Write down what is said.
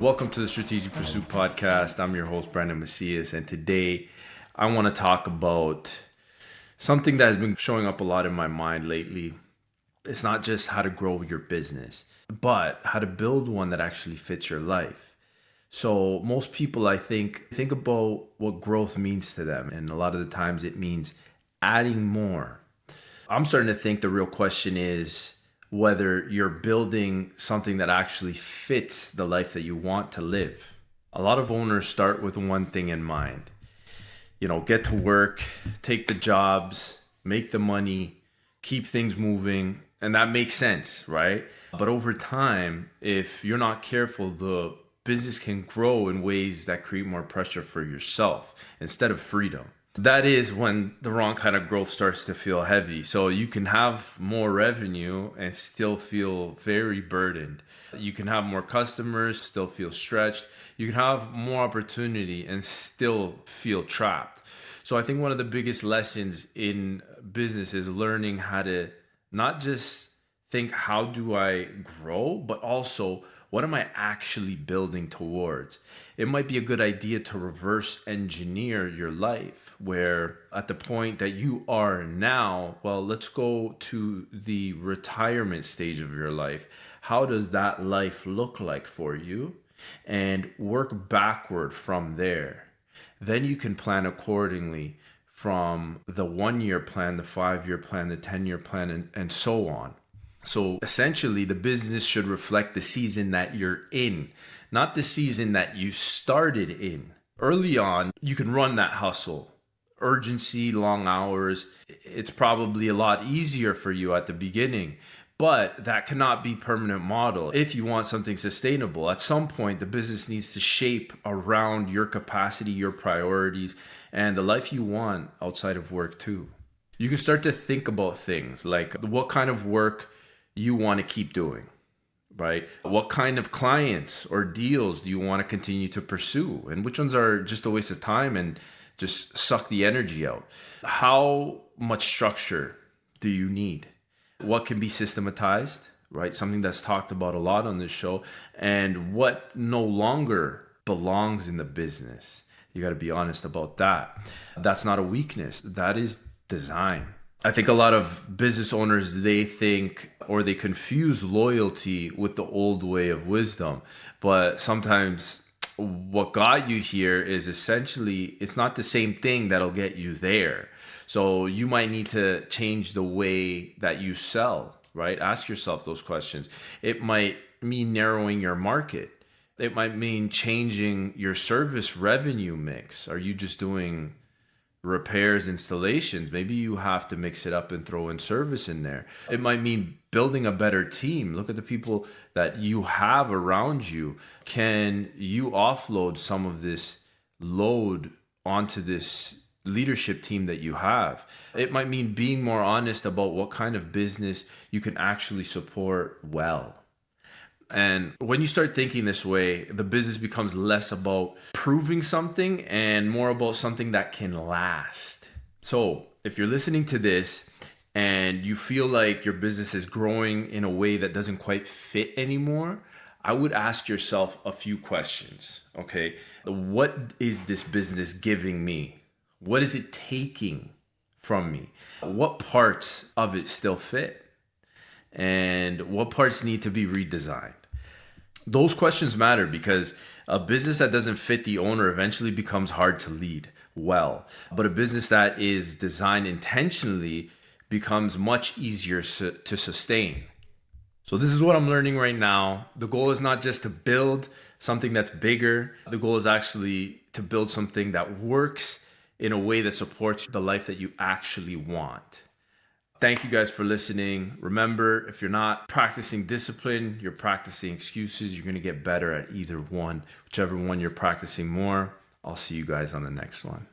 Welcome to the Strategic Pursuit Podcast. I'm your host, Brandon Macias, and today I want to talk about something that has been showing up a lot in my mind lately. It's not just how to grow your business, but how to build one that actually fits your life. So most people, I think about what growth means to them, and a lot of the times it means adding more. I'm starting to think the real question is whether you're building something that actually fits the life that you want to live. A lot of owners start with one thing in mind. Get to work, take the jobs, make the money, keep things moving, and that makes sense, right? But over time, if you're not careful, the business can grow in ways that create more pressure for yourself instead of freedom. That is when the wrong kind of growth starts to feel heavy. So you can have more revenue and still feel very burdened. You can have more customers, still feel stretched. You can have more opportunity and still feel trapped. So I think one of the biggest lessons in business is learning how to not just think, how do I grow, but also, what am I actually building towards? It might be a good idea to reverse engineer your life, where at the point that you are now, well, let's go to the retirement stage of your life. How does that life look like for you? And work backward from there. Then you can plan accordingly from the 1-year plan, the 5-year plan, the 10-year plan, and so on. So essentially, the business should reflect the season that you're in, not the season that you started in. Early on, you can run that hustle. Urgency, long hours, it's probably a lot easier for you at the beginning, but that cannot be permanent model. If you want something sustainable, at some point, the business needs to shape around your capacity, your priorities, and the life you want outside of work too. You can start to think about things like what kind of work you want to keep doing, right? What kind of clients or deals do you want to continue to pursue? And which ones are just a waste of time and just suck the energy out? How much structure do you need? What can be systematized, right? Something that's talked about a lot on this show. And what no longer belongs in the business. You got to be honest about that. That's not a weakness. That is design. I think a lot of business owners, they think or they confuse loyalty with the old way of wisdom. But sometimes what got you here is essentially, it's not the same thing that'll get you there. So you might need to change the way that you sell, right? Ask yourself those questions. It might mean narrowing your market. It might mean changing your service revenue mix. Are you just doing repairs, installations? Maybe you have to mix it up and throw in service in there. It might mean building a better team. Look at the people that you have around you. Can you offload some of this load onto this leadership team that you have? It might mean being more honest about what kind of business you can actually support well. And when you start thinking this way, the business becomes less about proving something and more about something that can last. So if you're listening to this and you feel like your business is growing in a way that doesn't quite fit anymore, I would ask yourself a few questions. Okay, what is this business giving me? What is it taking from me? What parts of it still fit? And what parts need to be redesigned? Those questions matter because a business that doesn't fit the owner eventually becomes hard to lead well. But a business that is designed intentionally becomes much easier to sustain. So this is what I'm learning right now. The goal is not just to build something that's bigger. The goal is actually to build something that works in a way that supports the life that you actually want. Thank you guys for listening. Remember, if you're not practicing discipline, you're practicing excuses. You're going to get better at either one. Whichever one you're practicing more. I'll see you guys on the next one.